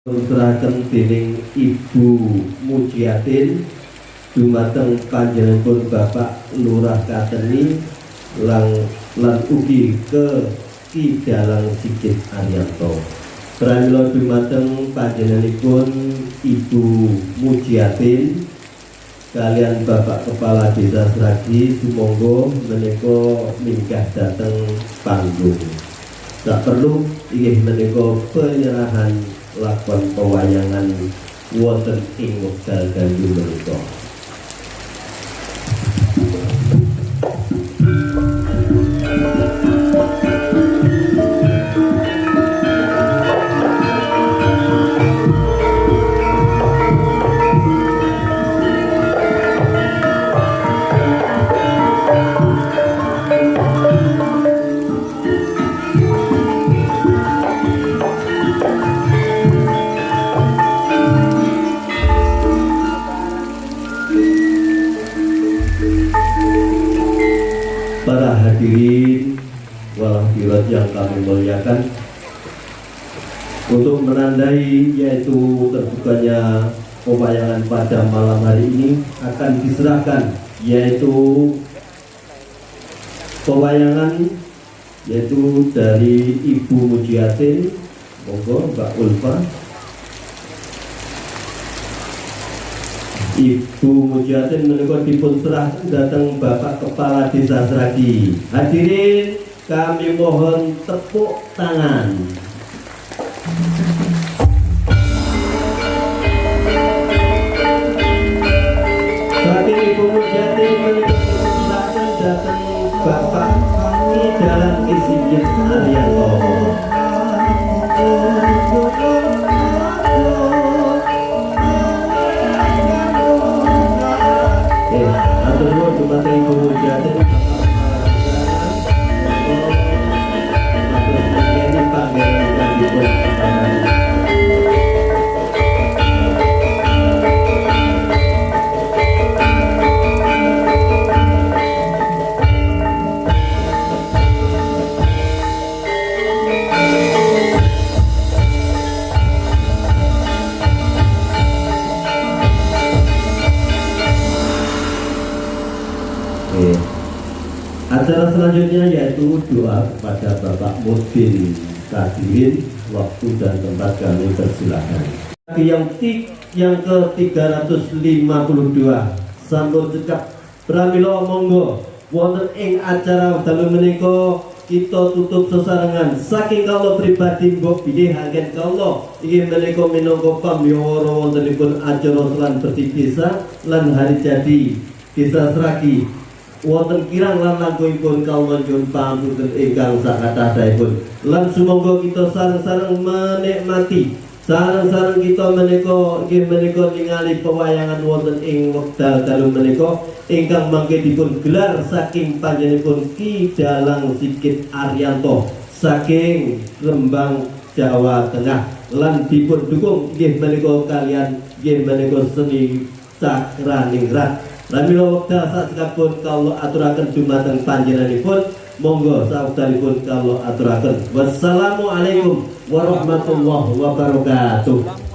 Seraken dening Ibu Mujiatin dumateng panjenenganipun Bapak Lurah Kateni lan ugi ke Ki Dalang Sigit Ariyanto. Pramila dumateng panjenenganipun Ibu Mujiatin kalian Bapak Kepala Desa Sragi sumangga menika minggah dhateng panggung. Tak perlu inggih menika penyerahan lakon pewayangan wonten ing wekdal ganjil menika. Para hadirin walhadirat yang kami muliakan, untuk menandai yaitu terbukanya pewayangan pada malam hari ini akan diserahkan yaitu pewayangan yaitu dari Ibu Mujiatin. Monggo Mbak Ulfa. Ibu Mujiatin menika dipun serahkan datang Bapak Kepala Desa Sragi. Hadirin kami mohon tepuk tangan. Saking Ibu Mujiatin menika dipun serahkan datang Bapak Ki Dalang Sigit Ariyanto. Ibu Mujiatin acara selanjutnya yaitu doa kepada Bapak Mudin Kadirin. Waktu dan tempat kami persilahkan. Yang ke-352 sampun cekap pramila monggo wonten ing acara dalu menika kita tutup sesarengan saking kawula pribadi mbok bilih haken kawula inggih menika minangka pamiyawara wontenipun acara lan bersih desa lan hari jadi Desa Sragi. Wonten kirang lan langkungipun kawula nyuwun pangapunten ingkang sakathahipun lan sumangga kita sareng-sareng menikmati sareng-sareng kita menika inggih menika ningali pewayangan wonten ing wekdal dalu menika ingkang mangke dipun gelar saking panjenenganipun Ki Dalang Sigit Ariyanto saking Rembang Jawa Tengah lan dipun dukung inggih menika kalian inggih menika seni Cakraningrat. Pramila wekdal sasekapun kawula aturaken dumateng panjenenganipun, monggo sawektalipun kawula aturaken. Wassalamualaikum warahmatullahi wabarakatuh.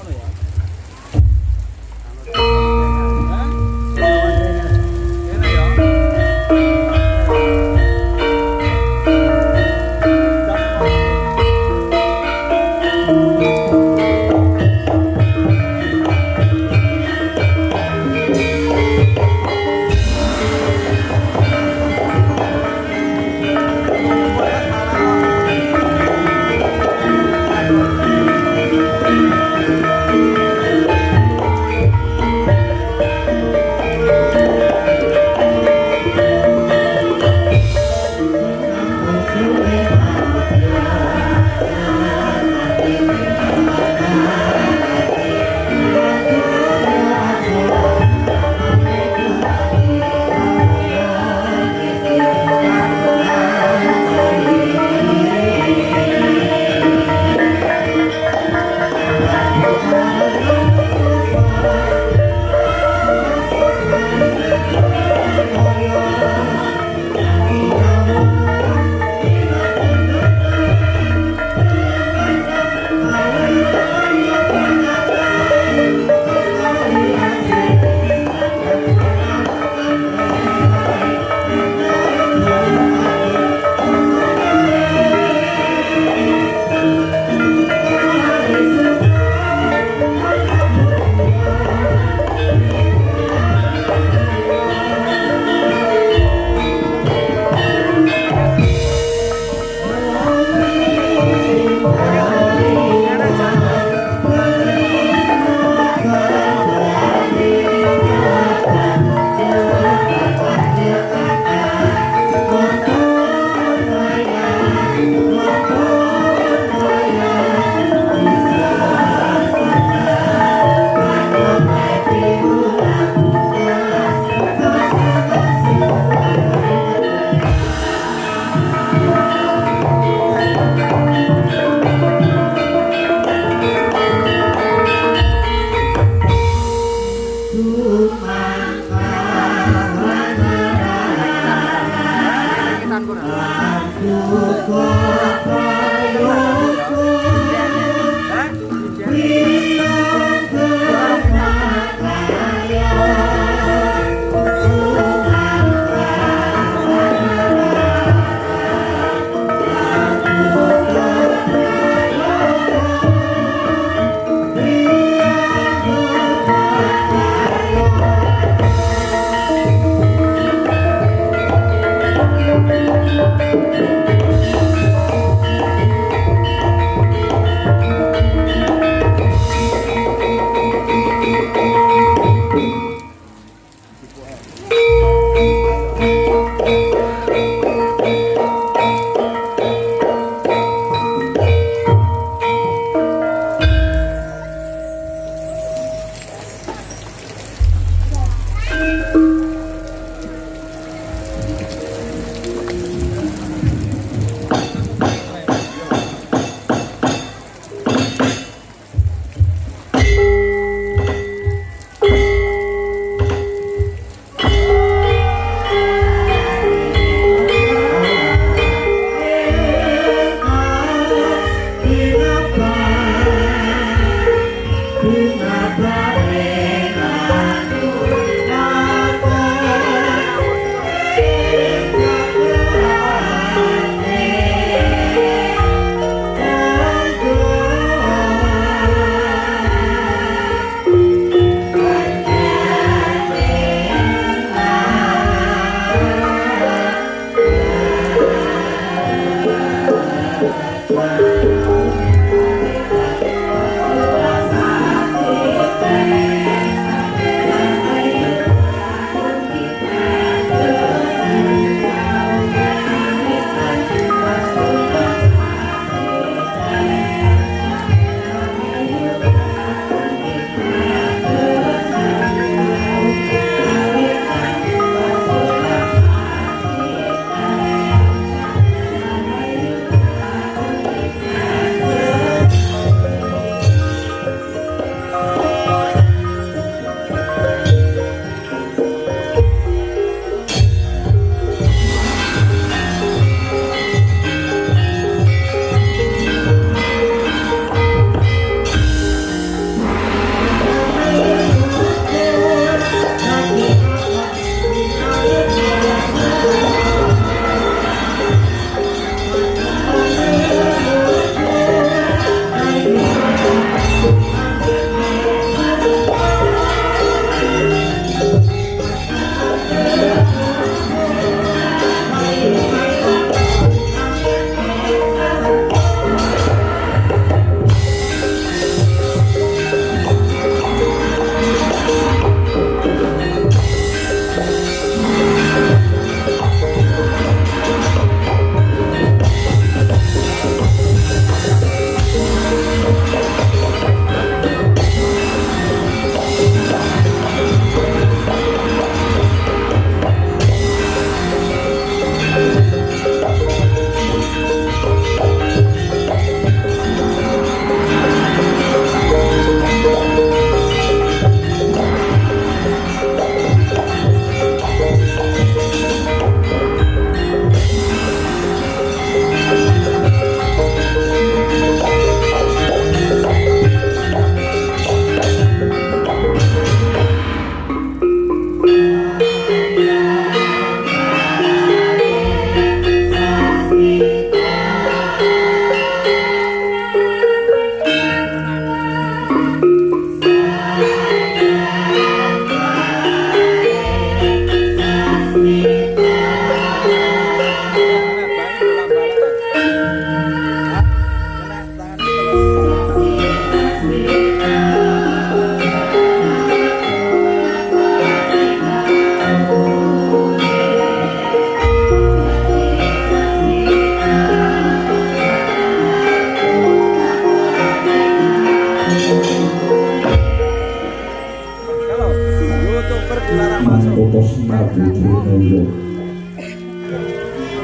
Mantoto Semar Budronoyo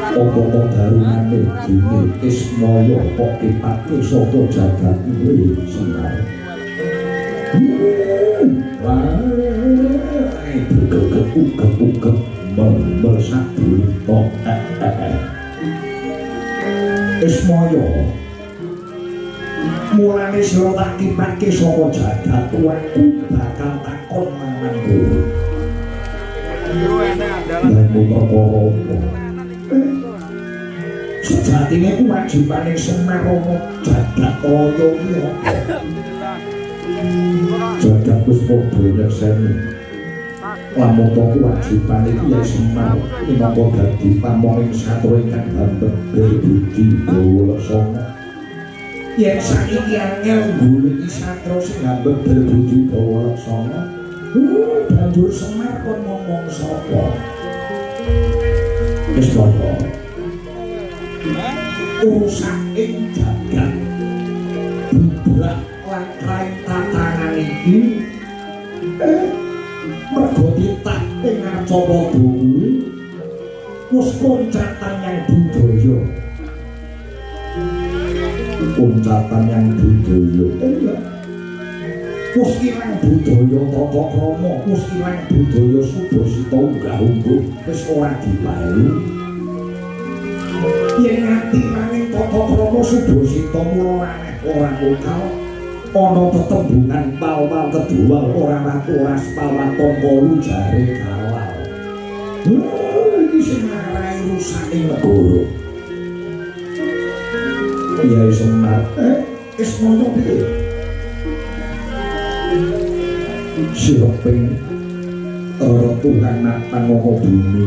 Opo darunane dene Ismaya kok kipake saka jagat kuwi Semar. Ugek-ugek mesak berita Ismaya mulane sira tak kipake saka jagat tuaku bakal takon mangan kowe. Lamun perkara sejatine kewajibane Semar jagat kaya iki. Jagat wis padha nyekseni. Lamun kewajiban iki ya Semar minangka dadi pamonging satru ingkang bantet berbudi gawa laksana. Yen saiki angel goleki satru sing bantet berbudi gawa laksana, banjur Semar kon ngomong sapa? Wis padha. Urusan ing jagat bubrak lan raing tatanan iki mergo ditah ing acara kuwi wis koncatan yang budaya wis ilang budaya tata krama wis ilang budaya Subasita unggah-ungguh wis ora dipalu yen nganti maning tata krama Subasita mula aneh ora lokal ana tetembungan pal-pal kedua ora sepawaton wolu jare halal. Iki sing ngarai rusake negara. Ya Semar, Ismaya piye? Sireping Tuhan pangono bumi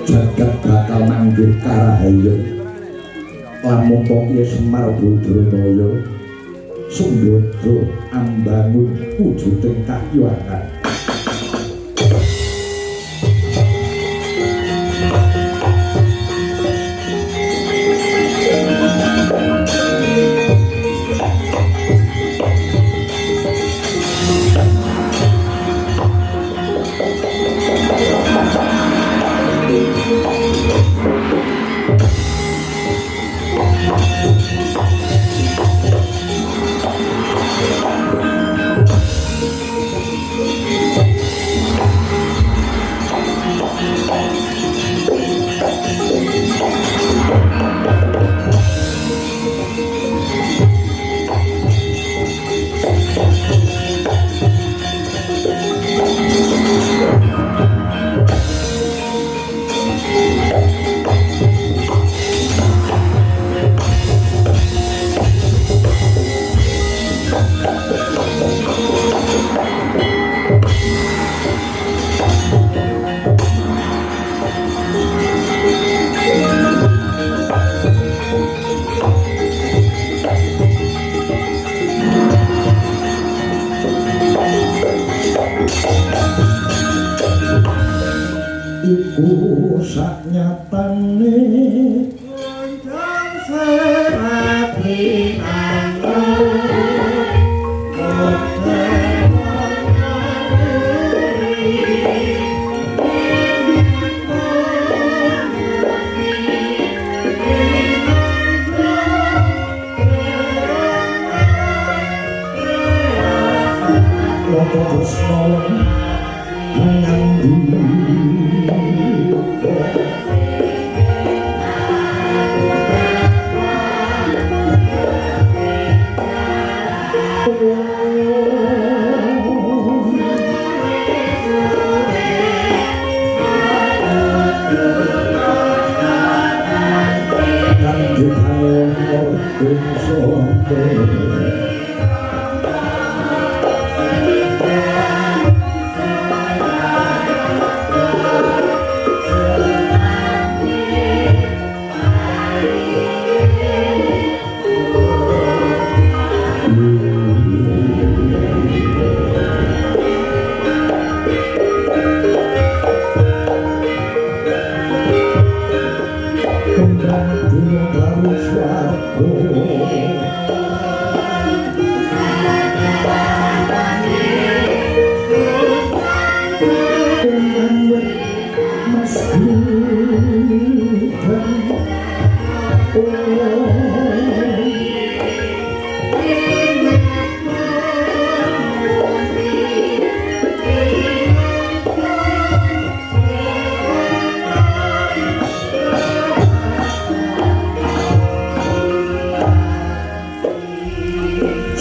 jagat bakal manggih karahaya. Lamun piye Semar Budronoyo Sumbodo ambangun wujuding kahyuangan. Iku saknyatane kunjang serapi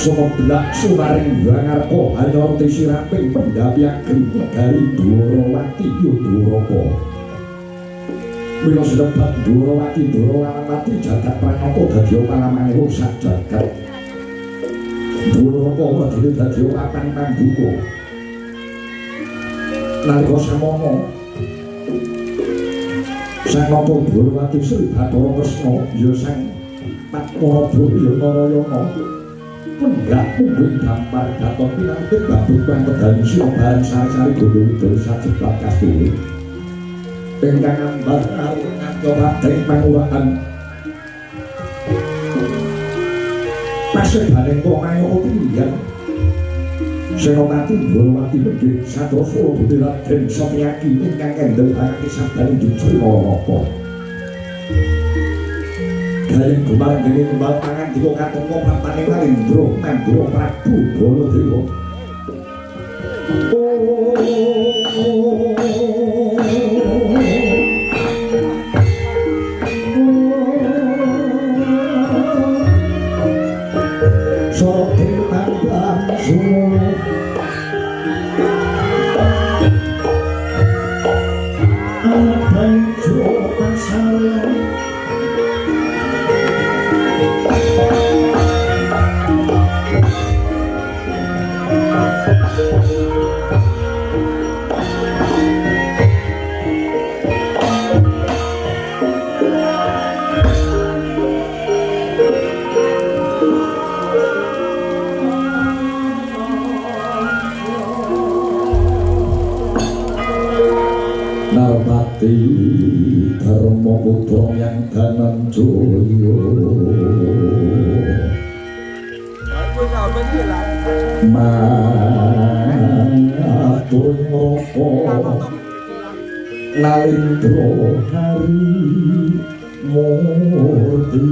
Sumeblak sumaring Bangarko Hanyorti siraping pendapi ageng negari Dwarawati Yudharaka. Mila sedebat Dwarawati jagat pranata dadi palamane wong sak jagat. Dwarawaka wedine dadi papan pambuka. Nalika samono Sang Nata Dwarawati Sri Bathara Kresna ya sang Padmanabaya Narayana Penggak pungging dampar gatot pinantik babut kang pedani sira bareng sari-sari dodo-dodo sajebat kastule ingkang ambar ngarungan rating pangurahan pasebaning pamayo utulian Senopati Dwarawati Bedhe Satrasura Budi Raden Satyaki ingkang endhelake sabdaning Ducrinanapa Galing gumarang geni tumbal tangan diko katungko papaning Narendra Mandura Prabu Baladewa. Sote pandang sumo anak banjo pasaran Narpati Dharma Putra yang Dananjaya Matur Ngroko Nalindra Hari Murti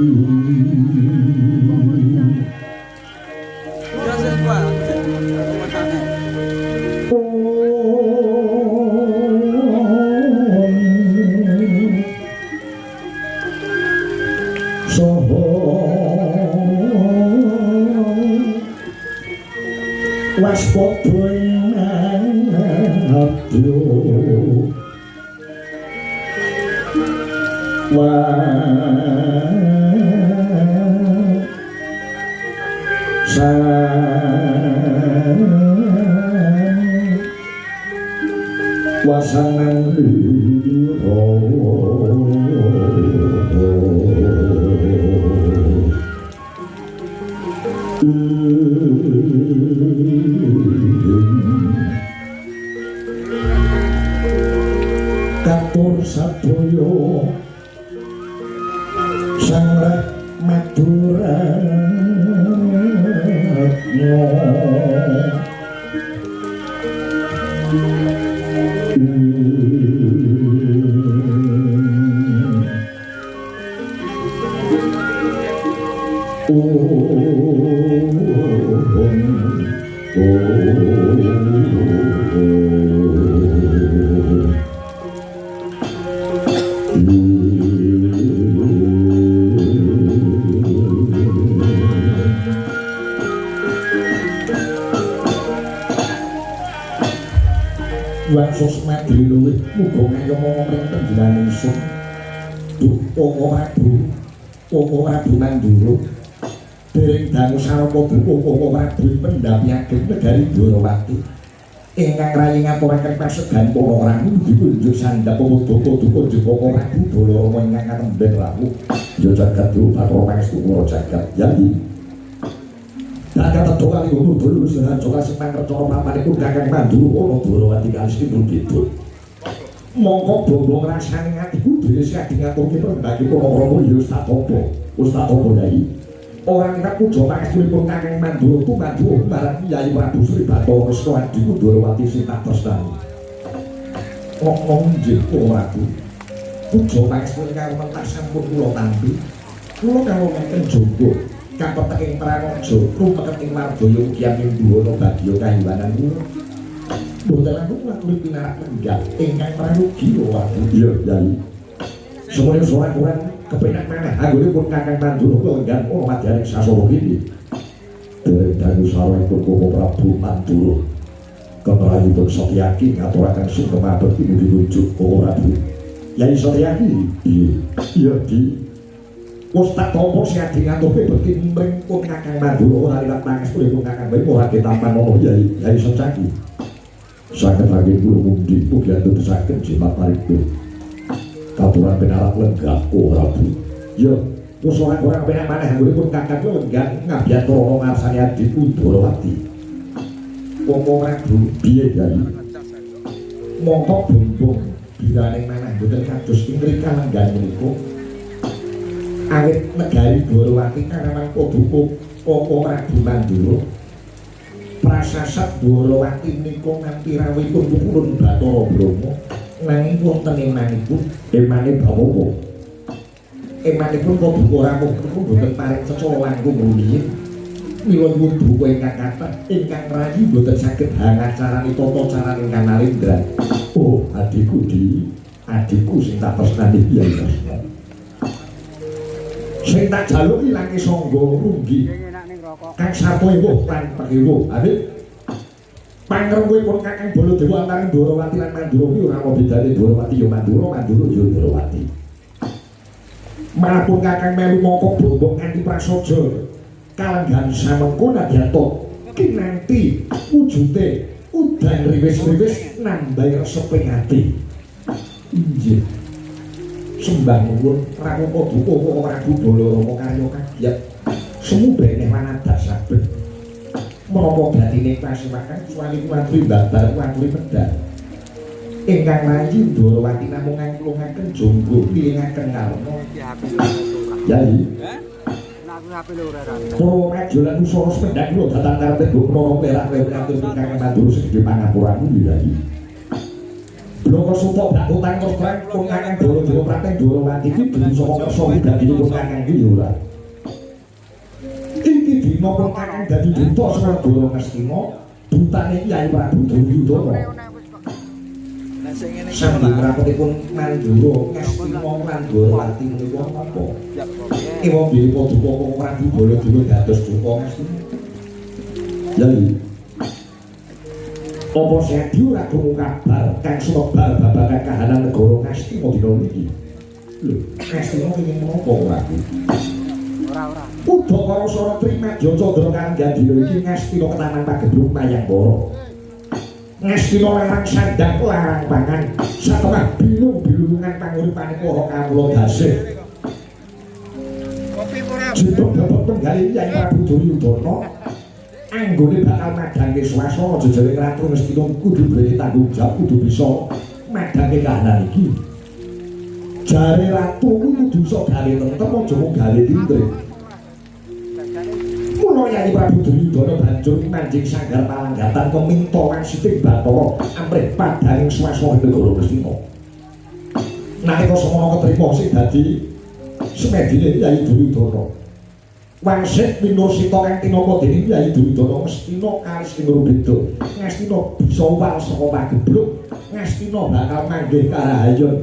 Waspada abdo wasangan katur sadaya sangrat Madura Wangsos madri luwih muga ngayoma ing panjenengan ingsun. Para Prabu Mandura dereng dangu sarana Para Prabu pendapi ageng negari Dwarawati ingkang rayi ngaturaken pasedan para ramu dipunjuk sandhap pamuda-paduka Para Prabu Balarama ingkang katemben rawuh ya jagat Bathara Pangestu para jagat yali Kakak tetu kali umur dulu sehat coba simpan percaya papan itu kakak manduru ono Dwarawati kalis kidul kidul mongkok bombong rasane ngatiku dhewe sing ngaturke perembagi para Rama ya Ustaz Topo yai orang kita puja pangestupun kakang manduru tumandu marang Yai Prabu Sri Bathara Kresna adiku Dwarawati sing tak tresnani ngomong nggih Prabu puja pangestupun karo mentak sampun kula tampi kula karo menten jogo kapeteking pranaja rumeketing marbaya ugianing duwana bagya kahiwanan kula boten aku ngaturi pinarak lenggah ingkang prayogi wae iya Yai semono sowan kepenak maneh anggone pun kakang Mandura kula enggan ana madyaning sasana kene Dereng dangu sareng Koko Prabu Mandura kemerayipun Satyaki ngaturaken sugeng abet mugi rujuk Koko Prabu. Yai Satyaki, iya di wis tak tampa sing adi ngaturke bekti mring pun Kakang Mandura ora liwat pangestunipun Kakang Bayi ora ketampan ana Yai Satyaki. Saged lagi kula mugi mugi adosaken jimat paripun. Katuran pinarak lenggah Koko Prabu. Ya, wis ora penak maneh anggonipun Kakang lenggah ngabiyat rono ngarsane adiku Darawati. Koko Prabu piye Yai? Mongko bumbung biraning manah boten kados ing mrika lenggah menika. Awit negari Darawati karaman Paduka Koko Prabu Mandura. Prasasat Darawati menika nganti rawuhipun purun Bathara Brahma nanging wonten emane Bawowo. Emanipun Paduka rawuh menika boten paring secara langkung rumiyin. Mila nyuwun duka ingkang kathah ingkang rayi boten saged hangacarani tata carane Kanalendra. Oh, adikku sing tak tresnani Yai Kresna. Sing tak jaluk ilange sangga runggi. Kang sarta ewuh lan pekewuh. Awit pangrengkuhipun Kakang Baladewa antaraning Darawati lan Mandura kuwi ora ana bedane. Darawati ya Mandura, Mandura ya Darawati. Malapun Kakang melu mangka bombong nganti prasaja kalenggan samengko nadyanto kinanti wujude udan riwis-riwis nambahi reseping ati. Inggih. Sembah nuwun rawuh Paduka Koko Prabu Balarama karya kagiat semu beneh lan adat saben. Menapa batine kasiwakan suwali kuwatri babar kuwatri medal. Ingkang rayi Darawati namung ngangklungaken jonggo pilingaken karna. Yai. Para majolan usara sependhak kula datang karepe Gopro perak lewatur Kakang Mandura segede pangapuraku Yai. Bloko sutok bak utang terang pun Kakang Baladewa Prateng Darawati iki dadi saka kersa wigatipun Kakang iki ora. Iki dina pun Kakang dadi duta Sregara Ngastina, dutane Kyai Prabu Duryudana. Sambung rapetipun Mandura Ngastina lan Darawati menika napa? Ewa bilih Paduka Koko Prabu Baladewa dados duta Ngastina. Yai. Apa Sedi ora krungu kabar kang sumebar babagan kahanan negara Ngastina dina niki? Lho, Ngastina kenging menapa ora? Ora. Udakara Sara Trimadya Candra Kanggan dina iki Ngastina kenanan pagebluk Mayangkara. Ngastina larang sandang larang pangan satengah bilung-bilungan panguripane para kawula dasih. Jipun dapat penggali Kyai Prabu Duryudana anggone bakal madangke swasana jejering Ratu Ngastina kudu duweni tanggung jawab kudu bisa madangke kahanan iki. Jare ratu kuwi kudu iso gawe tentrem aja mung gawe tindrik. Mula Kyai Prabu Duryudana banjur manjing sanggar palanggatan keminta wangsiting Bathara amrih padhaning swasana negara Ngastina. Nalika semana ketrima sing dadi semedine Kyai Duryudana. Wangsit minursita kang tinapa dening Kyai Duryudana Ngastina kalis tinurubeda. Ngastina bisa uwal saka pagebluk, Ngastina bakal manggih karahayon.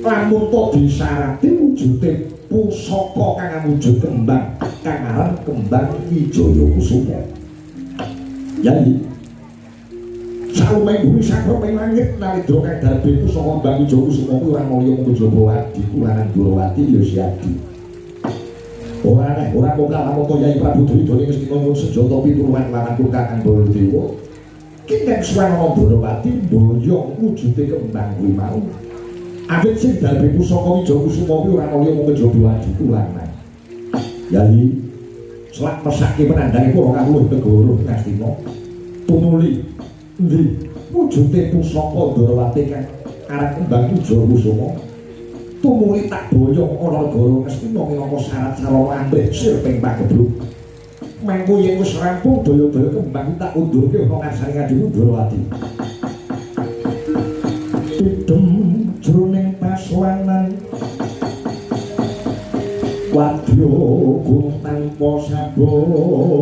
Lamun to disarati wujude pusaka kang awujud kembang kang aran kembang Wijaya Kusuma. Yai salumeng bumi sakroping langit nalidra kang darbe pusaka kembang Wijaya Kusuma kuwi ora mulya mung Jabawati kulanan Darawati ya siadi. Ora mung kalamun Kyai Prabu Duryudana Ngastina nyuwun sejata pituluhan lawan Kakang Baladewa. Kinten swanana Darawati mboyong wujude kembang kuwi mau. Awit sing darbe pusaka Wijaya Kusuma kuwi ora mulya mung Jabawati kulanan. Yai selak mesake penandhange para kawula negara Ngastina. Tumuli endi wujude pusaka Darawati kang aran kembang Wijaya Kusuma. Tumuli tak boyong ana negara Ngastina minangka syarat sarana amrih sir ping pagebluk. Mangko yen wis rampung daya-daya kembang tak undurke ana ngarsane adhiku Darawati. Idem jroning paswanan wadya gung tanpa sabawa.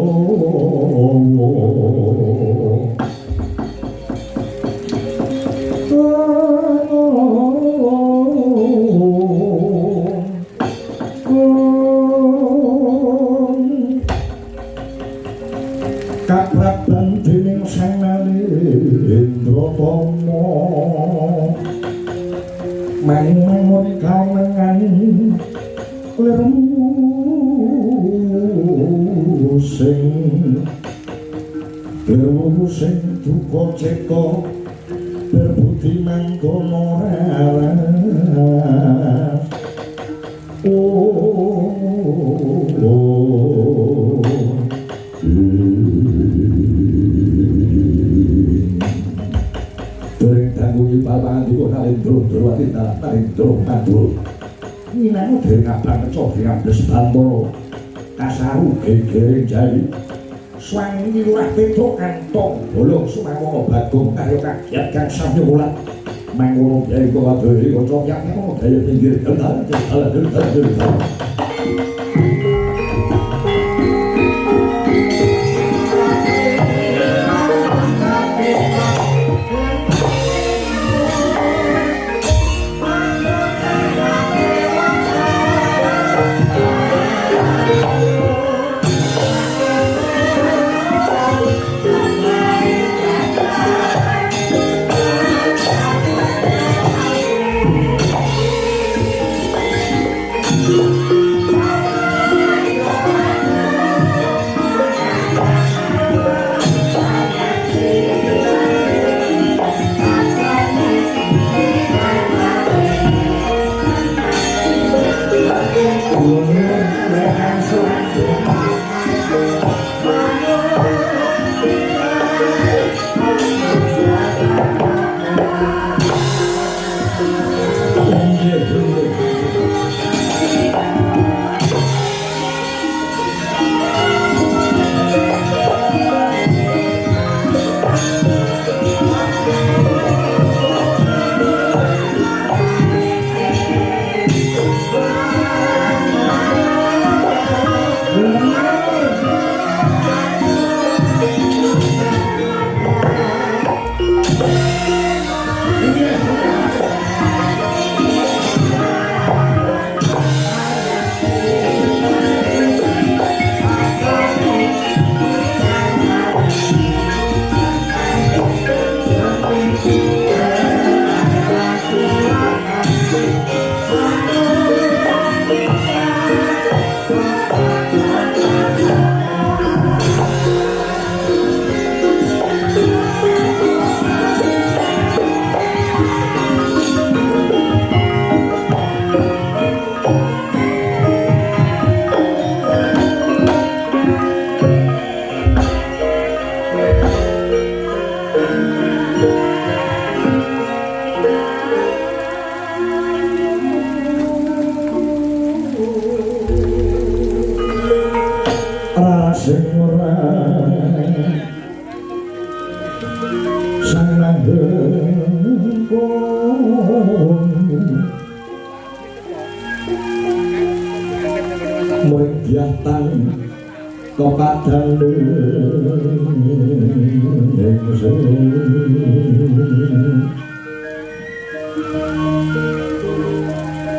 kapraban dening Sang Nalendratama mangun kawengan lerusing duka ceka berbudi mangkono raras Dereng tanggung palangan di kota Lendro Durwati Talat Lendro Mandul Minang dereng abang kecok dengan belas bantoro Kasaru gegering jari Swangi lurah Petro kantong bolong Sumamono Bagong kayo kagiat kang samnyulat Mangono jari kota dari kocok yang ngono daya pinggir kental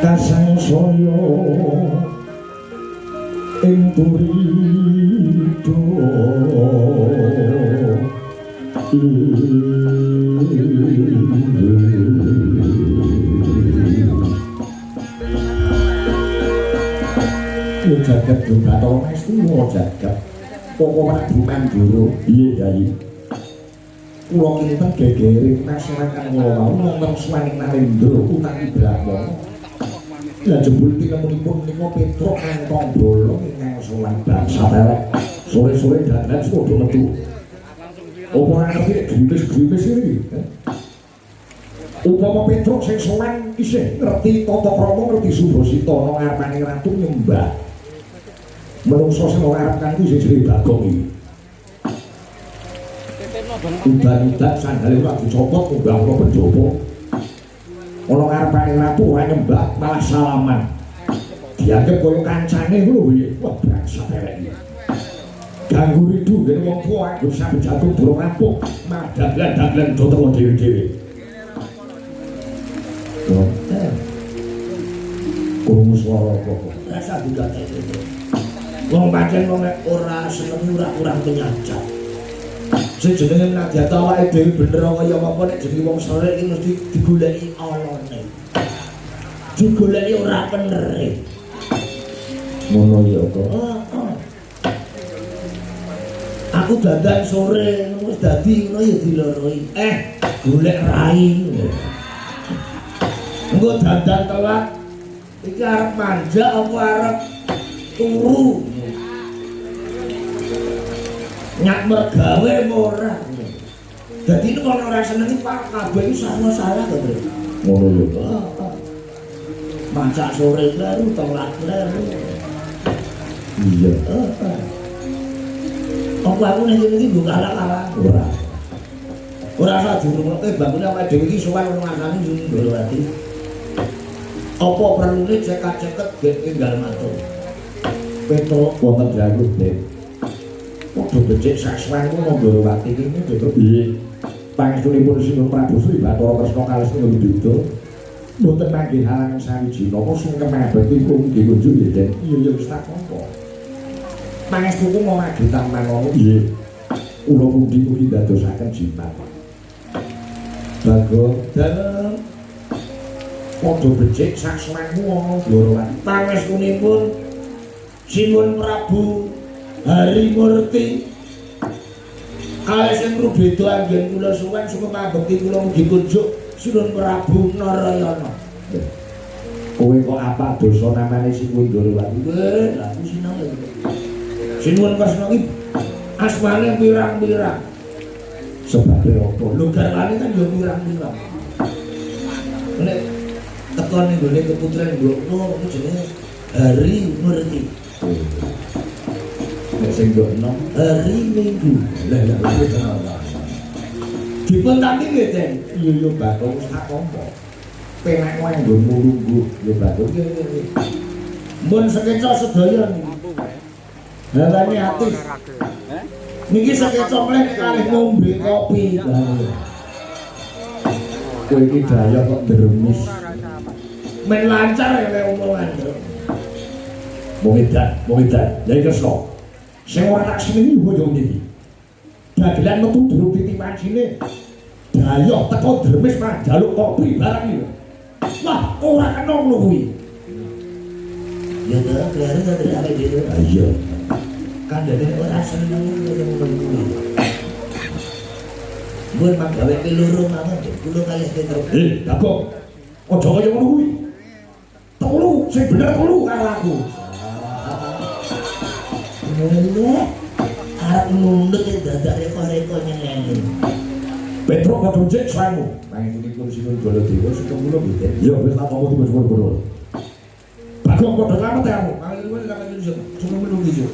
Kasang soyo ing turido jagat Dukato mesti mau jagat pokoknya bukan dulu iya yai kula kinten gegering masyarakat kula mau nonton Swaning Nalendra utang Brahma lah jebul tinemunipun nika Petro kantong bolong ingkang sowan bangsa telek sore-sore dadan semono metu apa ora ngerti grimis-grimis iki upama Petro sing sowan isih ngerti tata krama ngerti Subasita nang ngarepaning ratu nyembah menungso sing ora arep kanggo sing jenenge Bagong iki udan-udan sandale ora dicopot munggah ana pendopo ana ngarepane ratu ora nyembah malah salaman dianggep koyo kancane ngono piye wah bangsa elek iki ganggu ridu ngene wong tuwa anggo sampe jatuh durung rampung malah dagelan do teko dhewe-dhewe krungu swara kok rasa digatek wong pancen wong ora seneng ora kurang penyacat Sing jenenge Nadia awake dhewe bener kaya apa nek jenenge wong sore iki mesti digoleki alone. Digoleki ora penere. Ngono ya kok. Aku dandan sore wis dadi ngono ya diloroi. Golek rai. Engko dandan telat iki arep manja apa arep turu? Nyak mergawe ora. Dadi nek ora seneng Pak kabeh iki salah to, Bro. Ngono lho. Mancak sore kleru telat kleru. Iya. Apa aku nek iki mbok kalah-kalah ora. Ora usah dirungokke bangune awake dhewe iki sowan ono ngasane njuni Ndorowati. Apa perlune cekak-ceket gek enggal matur. Petro wonten jago, Dek. Padha becik saswanku Ndorowati iki Dek. Nggih. Pangestunipun Sinten Prabu Sri Bathara Kresna kalih Ndudha. Mboten manggih halangan sawiji napa sing kemabetipun nggih kunjuk nggih, Dek. Iya wis tak kok. Pangestuku mau ngagetan manono. Nggih. Kula pundi-pundi dadosaken jimat. Bago dalem padha becik saswanku ana Ndorowati. Pangestunipun Sinten Prabu Harimurti kalih sing rubeda anggen kula suwen supaya bekti kula mugi kunjuk Sinten Prabu Narayana. Kowe kok apa dosa namane Sinten Ndorowati? Lha aku sinau lho. Sinten Kresna iki asmane pirang-pirang. Sebabe apa? Lho garwane kan yo pirang-pirang. Nek tekon ning gone keputren Ndokno iku jenenge Harimurti. Nek sing Ndokno Hari Minggu. Lah wis ana. Dipun tangi nggih, Den. Iya yo Bathara wis tak tampa. Penak wae nggonmu lungguh yo Bathara iki. Mun sekeca sedaya niki. Hawani ati. Niki sekeca mleh kalih ngombe kopi. Kowe iki daya kok dremis. Men lancar ya omongan. Wong edan. Lha iki Kresna. Sing ora tak senengi yo niki. Dagelan metu durung titipancine. Dayoh teko dremis mah njaluk kopi barang iki. Wah, ora kena ngono kuwi. Ya ta, klere ta awake dhewe. Ha iya. Kandhane ora seneng ngono kuwi. Mun manggawe ke loro mawon, kula kalih Petro. Dagok. Aja kaya ngono kuwi. Telu, sing bener telu karo aku. Arep mundhut dadak reko-reko nyeneni. Petro padha cek sangu. Panjenenganipun Sinten Baladewa sing kula mboten. Ya wis tak omong dipun-pun. Bagong padha lamet ya aku. Panjenengan lak iso. Cuma menunggu iso.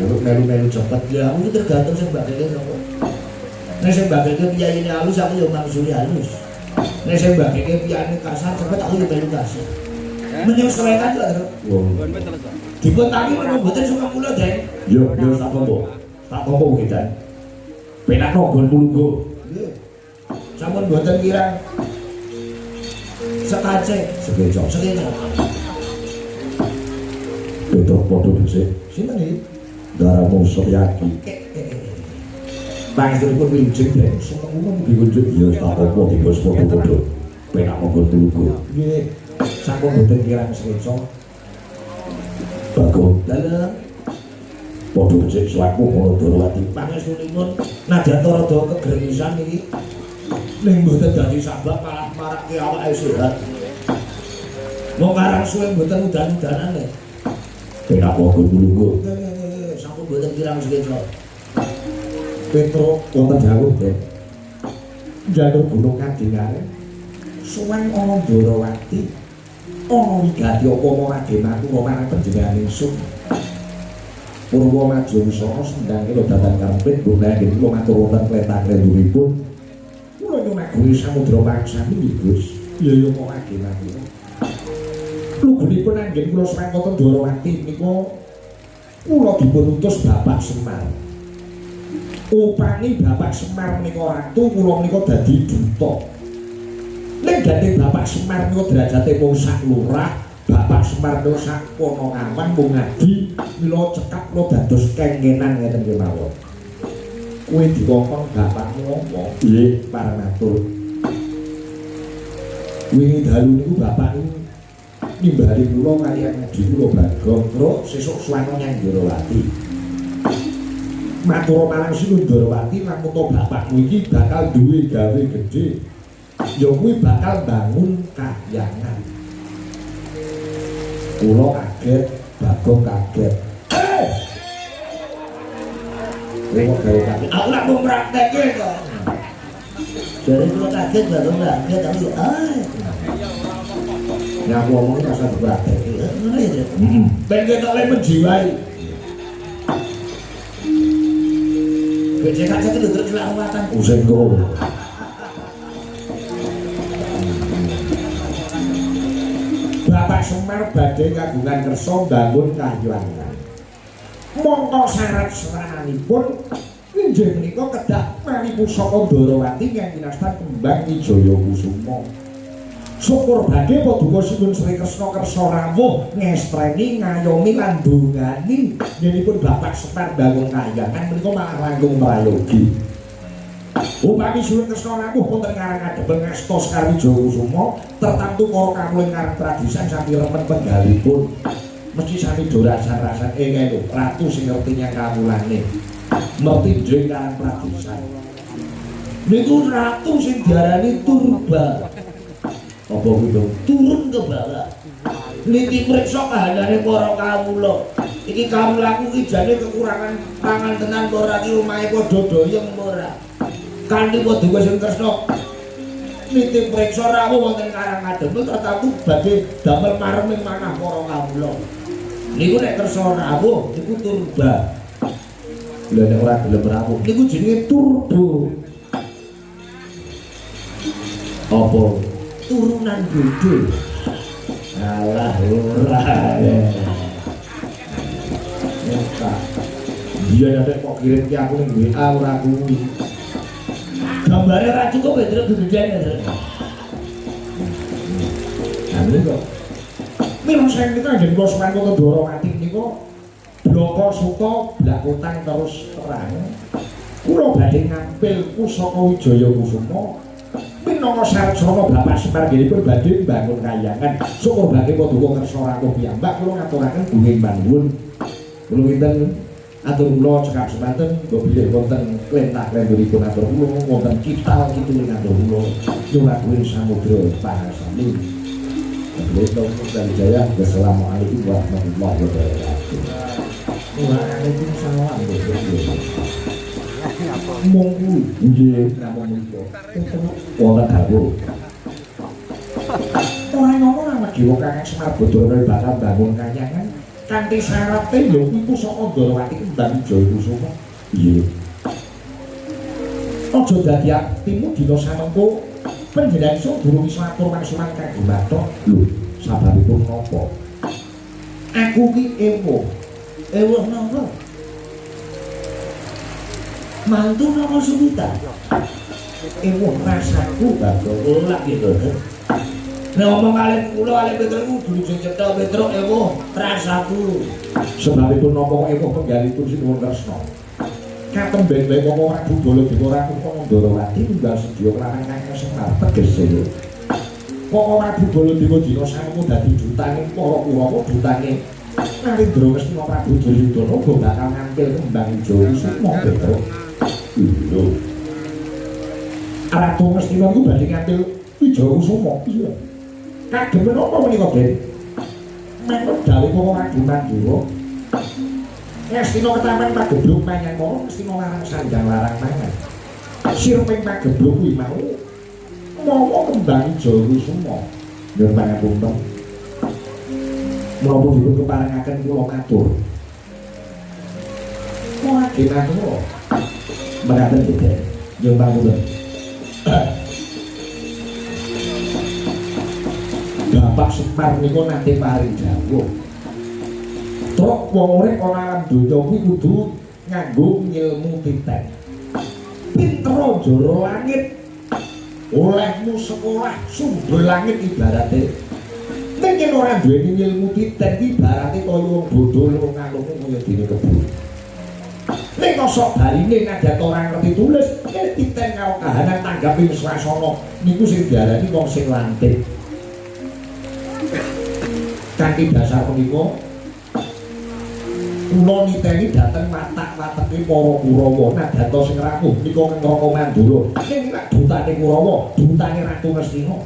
Melu-melu cepet ya aku tergantung sing bakale sapa. Nek sing bakale piyayine halus aku yo mangsuli halus. Nek sing bakale piyane kasar cepet aku yo melu kasar. Menyesuaikan lho. Dipun tangi menawa mboten suka kula, Den. Yo tak pompo. Tak pompo kita. Penak nggon mulunggo. Nggih. Sampun mboten kirang sekace, sekeca. Betul padha dhisik. Sinten iki? Daramu Suryaki. Panjenengan winjing, Den. Semono mugi kunjuk ya tak pompo dipus padha-padha. Penak nggon mulunggo. Nggih. Sampun mboten kirang sekeca. Bagong dalem padha becik selaku para Ndorowati pangestunipun nadyan rada kegremisan iki ning mboten dadi sabab malah marake awake sehat. Wong karang suwe mboten udan-udanan lho. Penak wong kulunggo. Sampun mboten kirang sekeca. Petro wonten dawuh, Den. Jalur gunung kadingare suwen ana Ndorowati. Ana wigati apa Raden aku marang panjenengan ingsun. Purwa Majungsara sendang kula datan karepin bonahe kula matur wonten kletak renduripun. Kula nyunagung samudra pangsami nggih, Gus. Ya ya kok Raden aku. Lugunipun anggen kula srengkata Ndorowati menika kula dipun utus Bapak Semar. Upami Bapak Semar menika ratu, kula menika dadi duta. Nek gandeng Bapak Semar niku derajate mung sak lurah, Bapak Semar niku sak Ponokawan mung ngadi mila cekap kula dados kengenan ngeten kemawon. kowe dikongkon bapakmu apa? Nggih, pareng matur. Wingi dalu niku bapak niku nimbali kula kaliyan Adi kula Bagong terus sesuk suwana nyang Ndorowati. Matur marang Sinu Ndorowati lamun to bapakmu iki bakal duwe gawe gedhe. Ya kuwi bakal bangun kahyangan. Kula kaget, Bagong kaget. Kowe gawe kaget. Aku lak mung praktekke kok. Jadi kula kaget Bagong kaget tapi ya aku ngomongin rasa praktekke. Ngono ya. Ben ketok le menjiwai. Becek aja terus kelawatan. Useng kok. Bapak Semar badhe kagungan kersa bangun kahyangan. Mongko syarat seranganipun inggih menika kedah mani pusaka Ndorowati ingkang kinastan kembang Wijaya Kusuma. Syukur badhe paduka Sinuwun Sri Kresna kersa rawuh ngestreni ngayomi lan ndongani yenipun Bapak Semar bangun kahyangan menika malah langkung prayogi. Upami Sinuwun Kresna rawuh wonten karang kadhepeng ngasta Sekar Wijaya Kusuma tertamtu para kawula karang tradisan sami remen penggalipun. Mesti sami dorasan-rasan lho ratu sing ngerti nyang kawulane. Merti jeneng karang tradisan. Niku ratu sing diarani turba. Apa kuwi turun ke bawah. Niki priksa kahanane para kawula. Iki kawulaku iki jane kekurangan pangan tenan ora iki omahe padha doyong ora. Kanthi Paduka Sinuwun Kresna niti priksa rawuh wonten karang kadhepeng tertamtu badhe damel mareming manah para kawula. Niku nek kersa rawuh niku turba. Lha nek ora gelem rawuh niku jenenge turbo. Apa turunan bodho. Alah ora. Nek biyen nek kok kirim ki aku ning WA ora kuwi. Gambare ra cukup bedro gedean ya. Ambil kok. Memang saya kita jadi bosan kota Ndorowati niku bloko suto blakutang terus terang. Kula badhe ngampil pusaka Wijaya Kusuma. Minangka syarat sono Bapak Semar nggih badhe mbangun kahyangan. Syukur badhe paduka kersa rawuh piyambak kula ngaturaken bunging panuwun. Kula kinten atur kula cekap semanten nggo bilih wonten klentah-klentahipun atur kula wonten kital kituling atur kula nyuwun samudra parasami. Wassalamualaikum warahmatullahi wabarakatuh. Waalaikumsalam. Monggo nggih namung menika. Wonten dawuh. Ora ngomong ana Dewa Kakang Semar Badrana bakal bangun kahyangan kanthi syarat lho kuwi pusaka Ndorowati kembang Wijaya Kusuma. Iya. Aja dadi atimu dina samengko panjenengan iso durung iso atur maksuman kanggo mathok. Lho, sababipun napa? Aku ki ewuh. Ewuh napa? Mantu napa suwitan? Ewuh rasaku Bagong lak gitu. Nek ngomong kalih kula kalih Petro iku kudu sing cetha Petro ewuh rasaku. Sebabipun napa kok ewuh penggalipun Sinuwun Kresna. Katemben-ben apa Prabu Baladewa Rakuna Ndorowati tunggal sedya kelawan Kakang Semar tegese. Kok Prabu Baladewa dina samengko dadi dutange para Kurawa dutange Narendra Kresna Prabu Duryudana uga bakal ngampil kembang Wijaya Kusuma Petro. Lho. Ratu Ngastina iku badhe ngampil Wijaya Kusuma. Iya. Kademen apa menika, Den? Menawa dawuh para Ratu Mandura Ngastina ketaman pagebluk mangan mono Ngastina larang sanjang larang mangan. Sirping pagebluk kuwi mau mawa kembang Wijaya Kusuma. Nyuwun pangapunten. Menapa dipun keparengaken kula matur. Kula matur. Mekaten nggih. Nyuwun pangapunten. Bapak Semar niku nate paring dawuh. Truk wong urip ana alam donya kuwi kudu nganggo ilmu titen. Pinter jara langit. Olehmu sekolah sumber langit ibarate. Nek yen ora duweni ilmu titen iki ibarate kaya wong bodho loro ngalung kaya dene kebo. Nek kok sok barine nadyan ora ngerti tulis, titen karo kahanan tanggaping swasana niku sing diarani wong sing lantik. Kanthi dasar punika kula niteni dhateng watak-wateke para Kurawa nadyanto sing rawuh nika Ngraka Mandura. Ning lak dutane Kurawa, dutane Ratu Ngastina.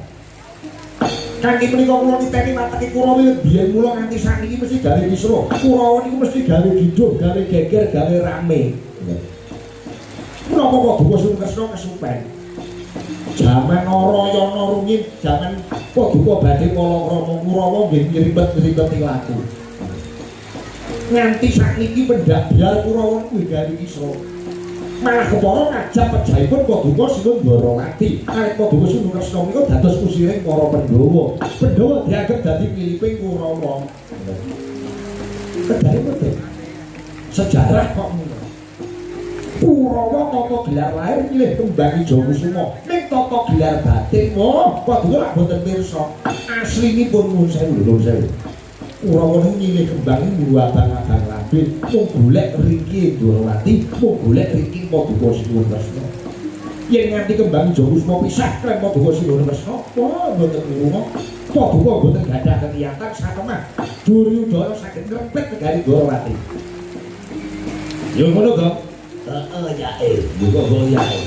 Kanthi menika kula niteni watake Kurawa biyen mula nganti sakniki mesti gawe kisruh. Kurawa niku mesti gawe diduh, gawe geger, gawe rame. Menapa kok Duka Sri Kresna kesupen? Jaman Narayana rumiyin, jaman Paduka badhe palakrama Kurawa nggih ngribet-ngribeti laku. Nganti sakniki pendak biar Kurawa kuwi gawe kisruh. Malah kepara ngajak pejahipun Paduka Sinuhun Dwarawati. Awit Paduka Sri Kresna menika dados kusiring para Pandhawa. Pandhawa dianggep dadi piliping Kurawa. Kedare mboten. Sejarah kok ngono. Kurawa tata gelar lahir milih kembang Ijo Kusuma. Ning tata gelar batin, wah, Paduka lak boten pirsa. Aslinipun nuwun sewu. Kurawa niku milih kembang niku abang-abang labil, mung golek Riki Dwarawati, mung golek Riki Paduka Sinuhun Kresna. Yen nganti kembang Ijo Kusuma pisah kaliyan Paduka Sinuhun Kresna, wah boten lunga. Paduka boten gadah kekiyatan sakemah. Duryudana saged ngrempet negari Dwarawati. Yo ngono kok. Heeh, yae. Juga yae.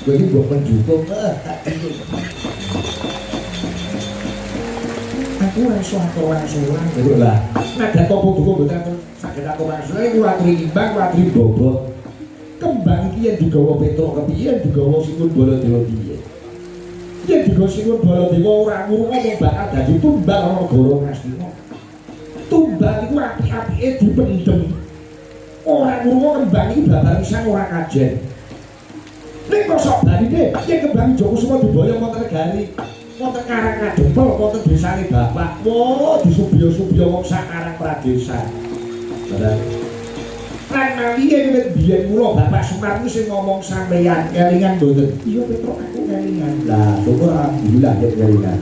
Kowe iki mbok pendukung tak aku iso atur-aturan gitu lah. Nadyan Paduka mboten saged atur-aturan iku aturi imbang, aturi bobot. Kembang iki yen digawa Petruk kepiye, digawa Sinuhun Baladewa piye. Yen digawa Sinuhun Baladewa ora ngurunga mung bakal dadi tumbal negara Ngastina. Tumbal iku apik-apike dipendhem. Ora ngurunga kembang iki babar pisan ora kajen. Nek kok sok barine yen kembang Ijo Kusuma diboyong wonten negari wonten Karang Kadempel, wonten desane Bapak. Wah, disubya-subya wong sak Karang Pradesa. Bener. Lan malihe wit biyen kula Bapak Semar niku sing ngomong sampeyan kelingan mboten? Iya Petruk aku kelingan. Lah, syukur alhamdulillah yen kelingan.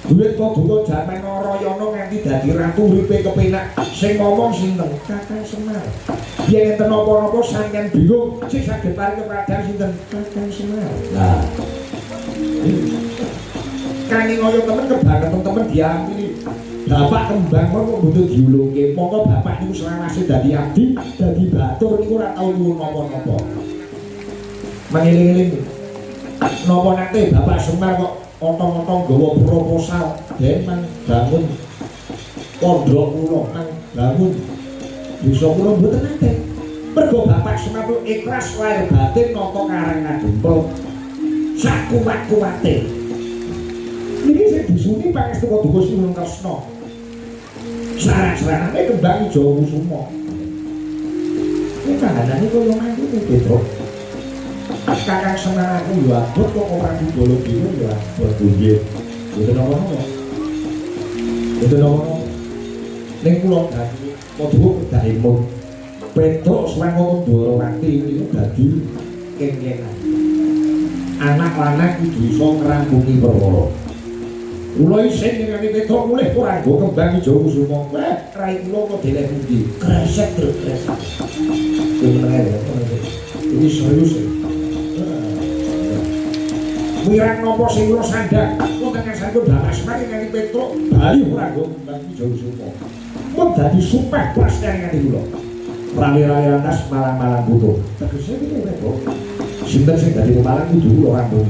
Duit Paduka jaman Narayana nganti dadi ratu uripe kepenak. Sing ngomong sinten? Kakang Semar. Yen enten napa-napa sampeyan bingung, sing saged paring kepadang sinten? Kakang Semar. Lah. Kanthi ngoyo temen kebanget temen diampuni. Bapak kembang kok butuh diulungke. Monggo bapak niku selawase dadi abdi, dadi batur niku ora tau nyuwun napa-napa. Mengeling-eling. Napa nate Bapak Semar kok otong-otong gawa proposal ben bangun pondok kula nang bangun desa kula mboten nate. Mergo Bapak Semar ikhlas lahir batin nata Karang Kadempel. Sak kuat-kuate. Ini sing disuni pangestu Paduka Sinuhun Kresna. Sarak-sarakane kembang Ijo Kusuma. Ini kahanane kaya ngene Petruk. Kakang Semar aku yo abot kok ora dibolo dhewe yo abot nggih. Mboten apa-apa. Mboten apa-apa. Ning kula dadi Paduka kedaemut. Petruk Swangono Dwarawati niku dadi kengkengan. Anak lanang kudu iso ngrampungi perkara. Kula isin ngene Petruk mulih ora nggo kembang Ijo Kusuma. Rai kula kok deleh pundi? Kresek terus kresek. Ini serius. Wirang napa sing kula sandhang wonten ngarsanipun Bapak Semar ngene Petruk bali ora nggo kembang Ijo Kusuma. Mun dadi sumpah prastawa ngene kula. Rawi-rawi lantas malang-malang butuh. Tegese iki Petruk. Sinten sing dadi pemalang kudu kula rampung.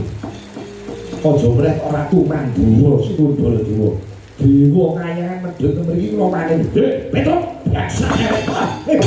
Aja mreh Ratu Mandura Sinuhun Baladewa. Dewa kayangan medhot mriki kula paring. Petruk, biasa arek.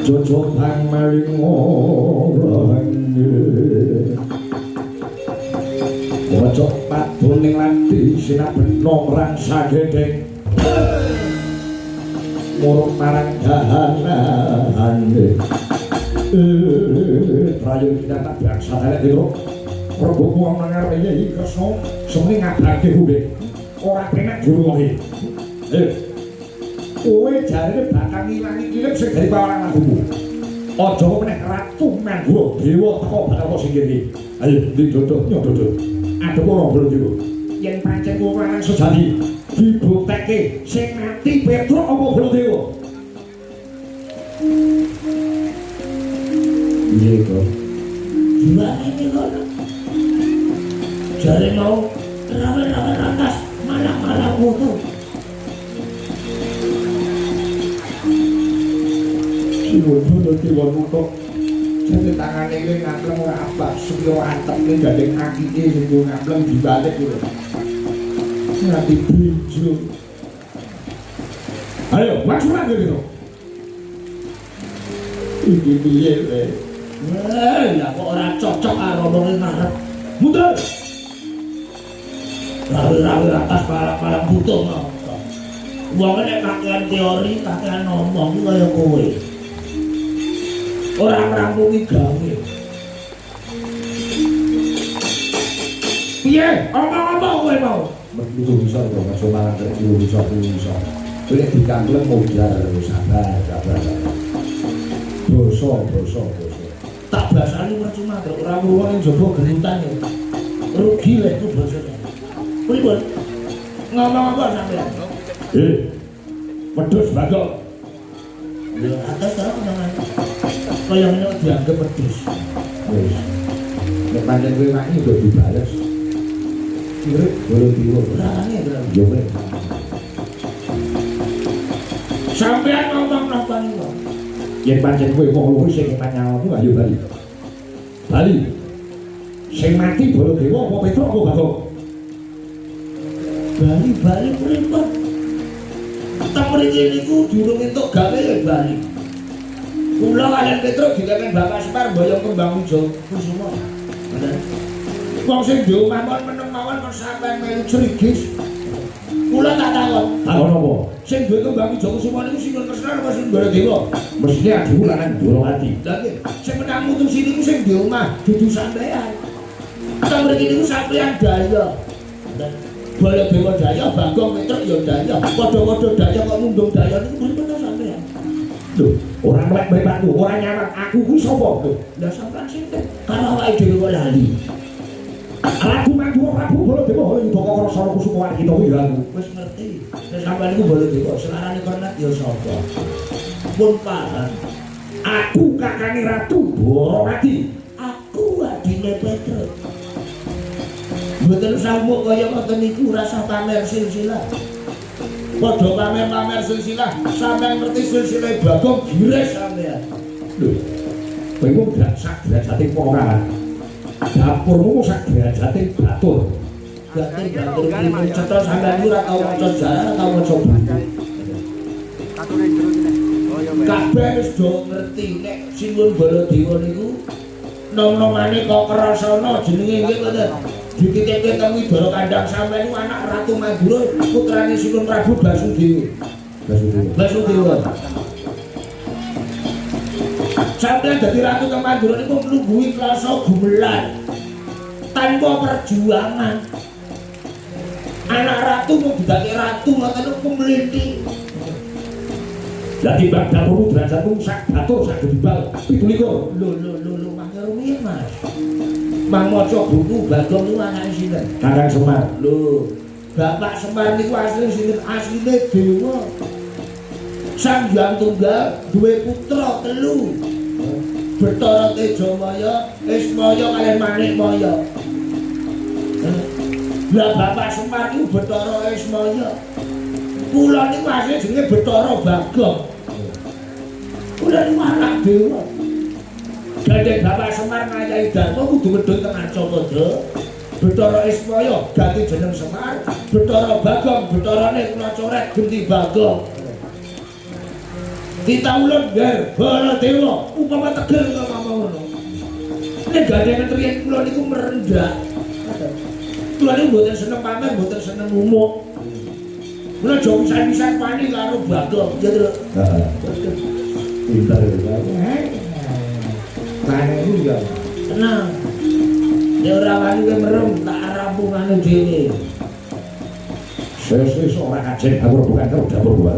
Jojo pang maring orang Wajok padun ning lati sinaben nomrang sagedeng Murung marang dahanan Prayo kita tak biasa dalek itu. Rebut wong nang arep Yai Kresna semene ngabarke hube. Ora penak diruwohi. Kowe jarine bakal ngilangi kilip sing dari pawaran akumu. Aja meneh ratu Manggura dewa teko bakal sing kene. Ayo didodok nyododok. Adep ora belum iku. Yen pancen ora sejati dibuktekke sing mati Petruk apa Baladewa. Iya kok. Gimana ini kok? Jare mau rawe-rawe atas malah foto. Siwono diwono kok. Jane tangane iki ngampleng ora abah, suyo anteme gandeng akike sing ngampleng dibalik lho. Nganti binjo. Ayo, maju lagi gitu. Iki piye kowe? Lah kok ora cocok karo wong ngarep. Mundur. Rawe-rawe atas palak-palak butuh ngomong. Wong nek kakean teori, kakean ngomong kaya kowe. Ora ngrampungi gawe. Piye? Omong-omong kowe mau. Metu bisa kok masuk malah kerja bisa. Kowe dikampleng modal sabar. Basa. Tak basani percuma kok ora wong ning jaba gerutan ya. Rugi lek ku basane. Pripun? Ngomong apa sampean? Wedhus bagong. Ya atas ta nang kaya ngene dianggep wedhus. Wis. Nek pancen kowe mani udah dibales. Urip boleh diwo. Rasane yo kowe. Sampean ngomong napa niku? Yen pancen kowe wong luwih sing panyawamu ayo bali. Bali. Sing mati Baladewa apa Petruk apa Bagong? Bali pripun? Tak mriki niku durung entuk gawe ya bali. Kula kaliyan Petruk dikeken Bapak Semar mboyong kembang ijo kusuma. Wong sing di omah meneng mawon kok sampean melu crigis. Kula tak takon. Takon apa? Sing duwe kembang ijo kusuma niku sinten Kresna apa sing Baladewa? Mesthi adhiku lanang Durawati. Lah nggih, sing menang mutusi niku sing di omah dudu sampean. Tak mriki niku sampean daya. Baladewa daya, Bagong Petruk ya daya. Padha-padha daya kok ngundung daya niku pripun sampean? Lho, ora melek bapakku, ora nyawang aku kuwi sapa? Lah sampean sinten? Karo awake dhewe kok lali. Prabu Manggura, Prabu Baladewa Yuda Kakrasana Kusuma kita kuwi lha aku. Wis ngerti. Nek sampean niku Baladewa, selarane kornet ya sapa? Pun paham. Aku kakange Ratu Durawati. Aku adine Petruk. Mboten sambuk kaya ngoten niku rasa pamer silsilah. Padha pamer silsilah, sampeyan ngerti silsilah Bagong gires sampeyan. Lho. Kowe gak sak derajate pokokan. Dapurmu sak derajate batur. Berarti batur iki cetha sampeyan ora tau maca sejarah, tau maca buku. Kabeh wis do ngerti nek Sinuwun Baladewa niku nom-nomane kok Krasana jenenge nggih mboten. Dikiteke teng Widara Kandang sampeyan niku anak Ratu Manggura, putrane Sinuwun Prabu Basudewa. Basudewa. Sampeyan dadi Ratu teng Manggura niku nglungguhi klasa gumelan. Tanpa perjuangan. Anak ratu mau didake ratu ngoten niku mliti. Lah timbang dapurmu derajatmu sak batur sak gedibal 17. Lho mangke rumiyin Mas. Mang maca buku Bagong niku anake sinten? Kakang Semar. Lho, Bapak Semar niku asline sinten? Asline dewa. Sang Hyang Tunggal duwe putra 3. Bathara Tejamaya, Ismaya kaliyan Manikmaya. Lah Bapak Semar niku Bathara Ismaya. Kula niku asline jenenge Bathara Bagong. Kula niku anak dewa. Gandeng Bapak Semar ngayahi Dharma kudu medhun teng Ancapada. Bathara Ismaya ganti jeneng Semar, Bathara Bagong batharane kula coret genti Bagong. Ditawulen ngger Baladewa upama tegel kaya ngono. Nek gandengan riyen kula niku merendah. Kula niku mboten seneng pamer, mboten seneng umuk. Kula aja pisan-pisan wani karo Bagong, ya, Tru. Heeh. Pinter ya. Kane iki ya. Tenang. Nek ora wani kowe merem tak rampungane dhewe. Sesuk ora kajeng aku bukan karo dapur gua.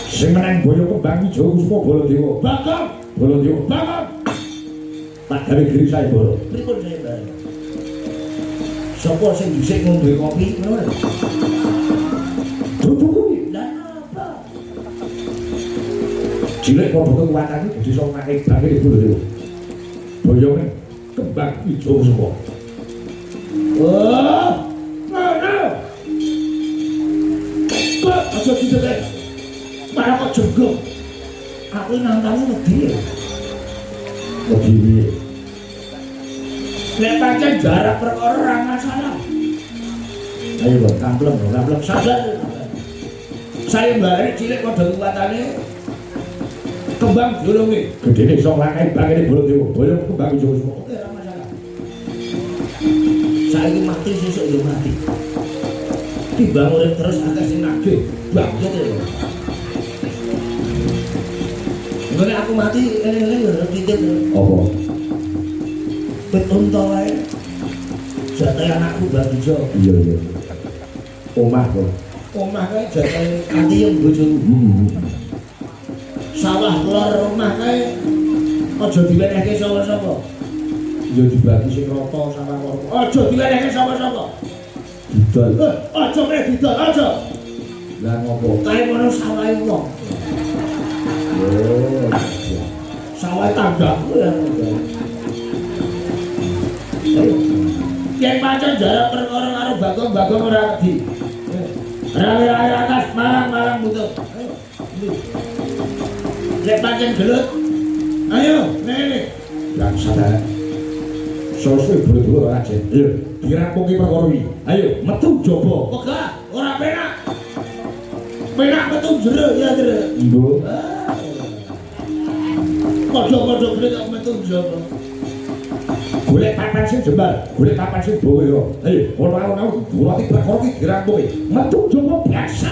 Sing menang boyo kembang ijo Kusuma Baladewa. Bakal Baladewa bakal. Tak gawe diri saya bolo. Pripun saya bareng? Sopo sing dhisik ngombe kopi ngono? Dudu kuwi. Lah apa? Cilik padha kekuatane dadi iso ngake bangke Baladewa. Boyone kembang ijo Kusuma. Oh, ngono. Kok aja dicek. Malah kok jenggo. Aku nantangnya wedi. Wedi. Nek pancen jarak perkara ora masalah. Ayo Bang, kampleng Sabar. Saya balik cilik padha kuwatane. Kembang durunge. gedene iso ngake bangke Baladewa. Boyo kembang ijo Kusuma. Oke, ora masalah. Saiki mati sesuk yo mati. Timbang urip terus akeh sing nagih. Bangkit lho. Ngene aku mati eling-eling yo titip. Apa? Bet unta wae. Jatahe anakku Bagijo. Iya. Omah kok. Omah kae jatahe Antiem bojoku. Sawah lor omah kae aja diwenehke sapa-sapa. Ya dibagi sing rata sama karo. Aja diwenehke sapa-sapa. Didol. Aja mrene didol, aja. Lah ngopo? Kae ngono sawahe wong. Oh. Sawahe tanggaku ya. Yen pancen jarak perkara karo Bagong ora wedi. Rawe atas malang butuh. Ayo. Nek pancen gelut. Ayo, nene. Yang sadar. Sosok berdua ora aja. Ayo, dirangkungi perkara iki. Ayo, metu jaba. Wegah, ora penak. Penak metu jero ya, Jero. Nggo. Padha-padha gelut kok metu jero. Golek papan sing jembar, golek papan sing bawa yo. Ayo, ono alon-alon durati perkara iki dirangkungi. Metu jaba biasa.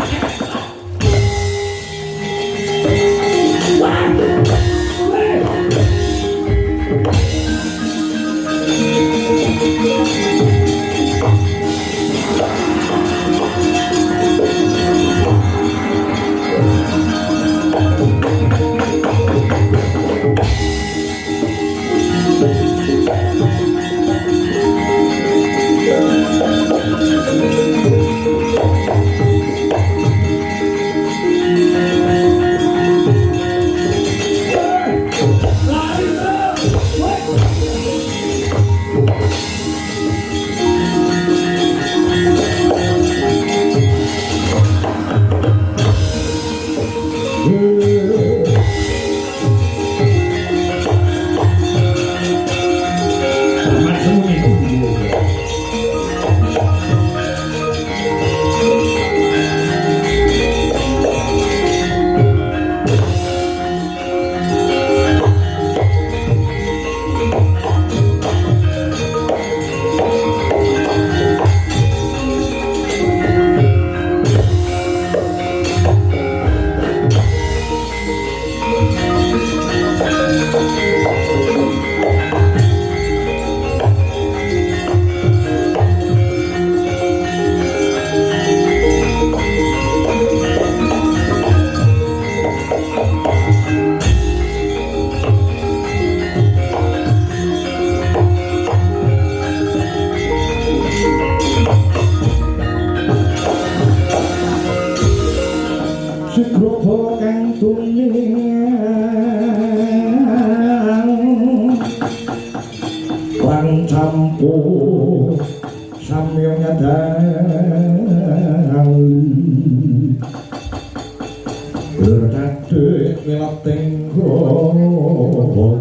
Sugrobo kang tunyang Wang campur samyong nyadang Berdadek milating rodo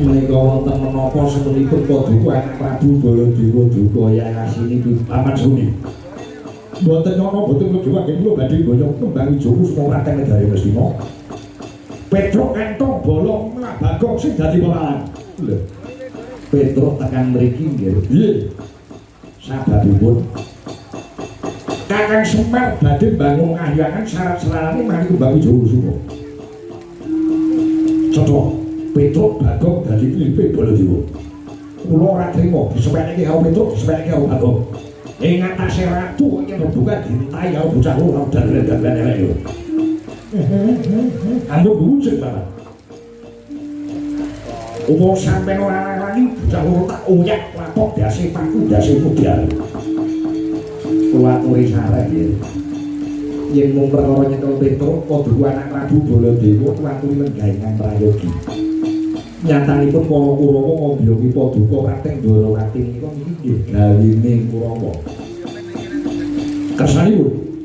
menika wonten menapa sepunipun Paduka Anak Prabu Baladewa Duka Yang asinipun Paman Suni. Mboten nyono boten kejuang kula badhe boyong kembang ijo Kusuma Prateng Negari Ngastina. Petruk kantong bolong Bagong sing dadi pemalang. Lho. Petruk tekan mriki nggih. Nggih. Sababipun Kakang Semar badhe bangun kahyangan syarat-syaratane mari kembali Jawa Sumo. Cocok Petruk Bagong dadi klipe Baladewa. Kula ora trima disepeleke karo Petruk, disepeleke karo Bagong. Ing atase ratu yen rebukan dintai karo bocah loro dan elek yo. Ampun wujud Bapak. Umur sampeyan ora lali bocah loro tak uyak lapok dase paku dase mudhar. Kula aturi sareng ya. Yen mung perkara nyekel Petruk padha anak Prabu Baladewa kuwi lenggahingan prayogi. Nyatanipun para Kurawa ngombyongi paduka Prateng Dwarawati menika nggih gawene Kurawa. Kersanipun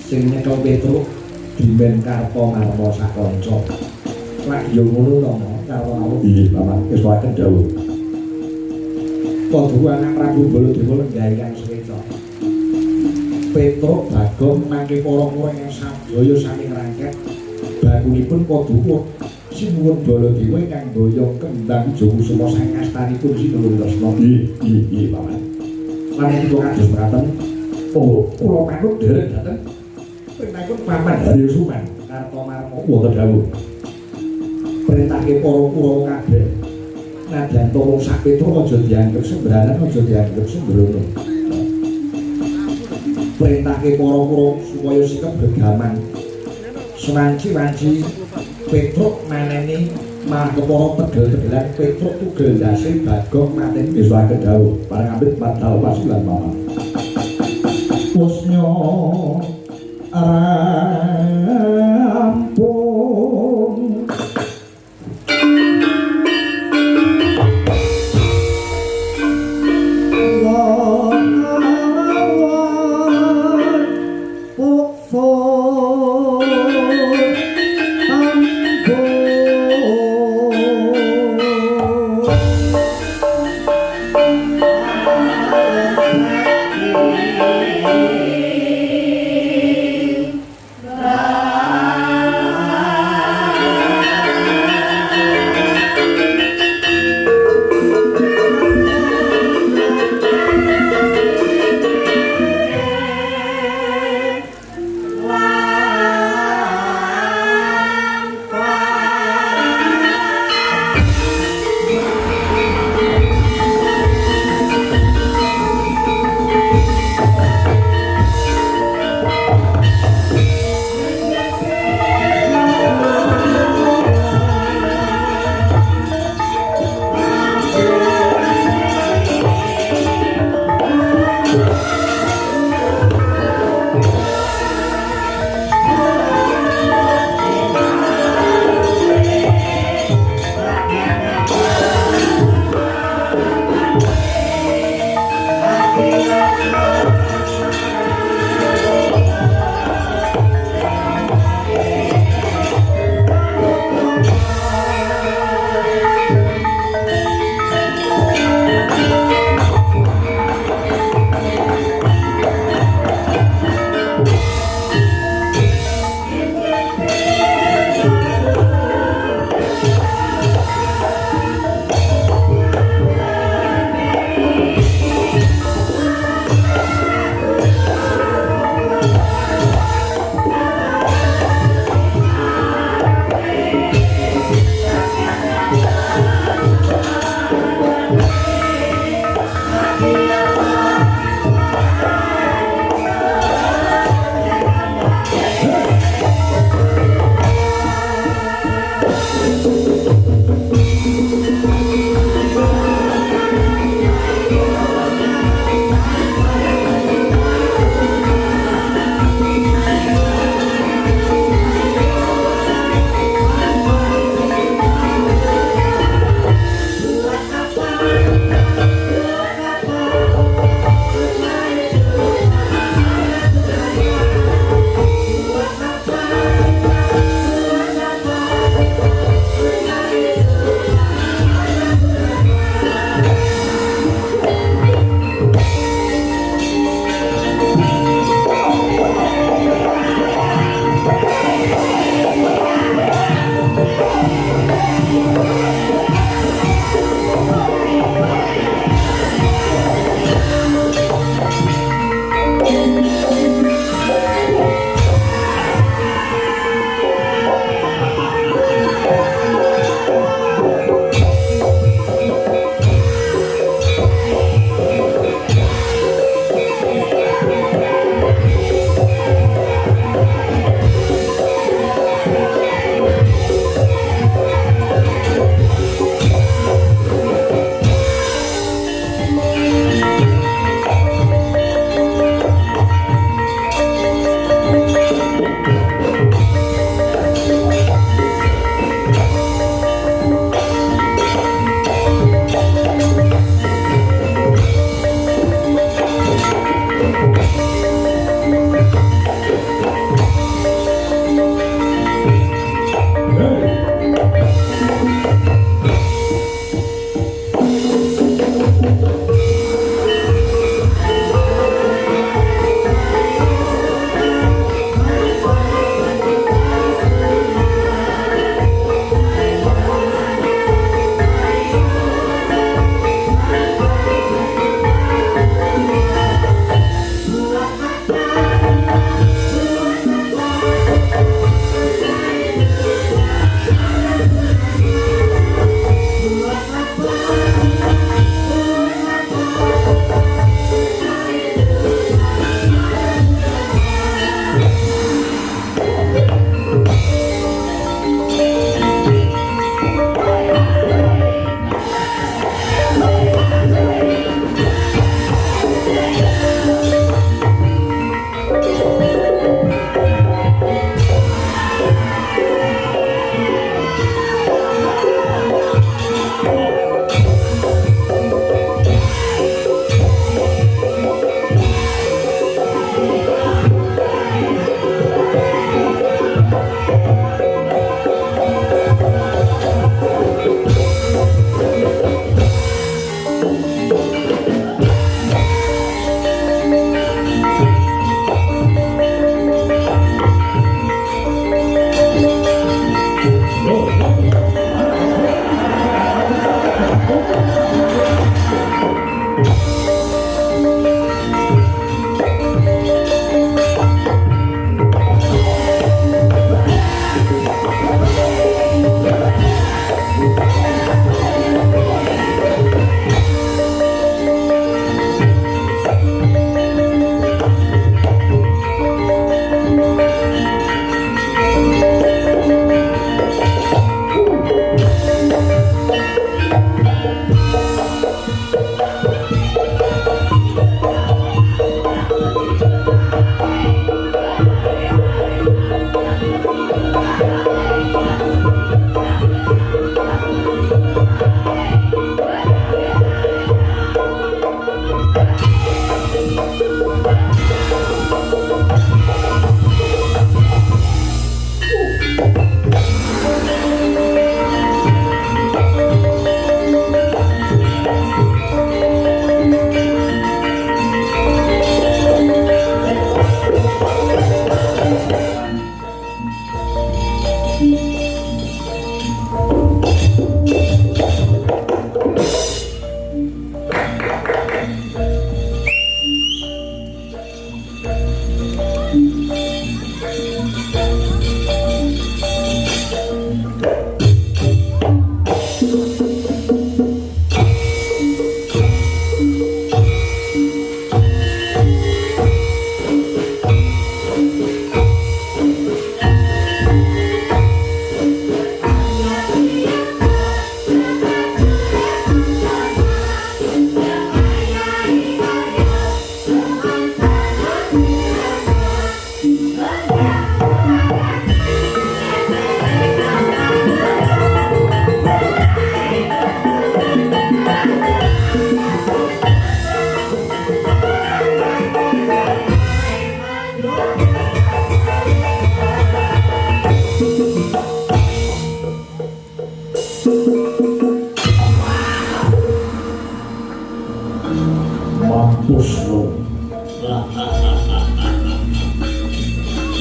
sing nyekel Petruk Dimen Kartomarma sakanca. Lak yo ngono to, karo awak iki Bapak wis waken dawuh. Paduka anak Prabu Baladewa lenggahingan sweta. Petruk Bagong mangke para Kurawa ing Sabjaya saking rangket. Bakunipun paduka Sinuwun Baladewa ingkang boyong kembang Jawa Sumo saking astanipun Sinuwun Lesna. Nggih, Paman. Lan kula kados mekaten. Oh, kula manut dereng dateng. Perintahipun Paman Haryo Suman Kartomarma wonten dawuh. Perintahke para Kurawa kabeh. Nadyan tulung sak Petruk aja dianggep sembranan, aja dianggep sembrono. Perintahke para Kurawa supaya sikep gegaman. Sewanci-wanci Petruk maneni malah kepara tegel-tegelan Petruk tugel ndase Bagong mateni wis waken dawuh pareng ambit padhal pasilan mawon. Pusnya rampung Bye.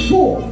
Ah!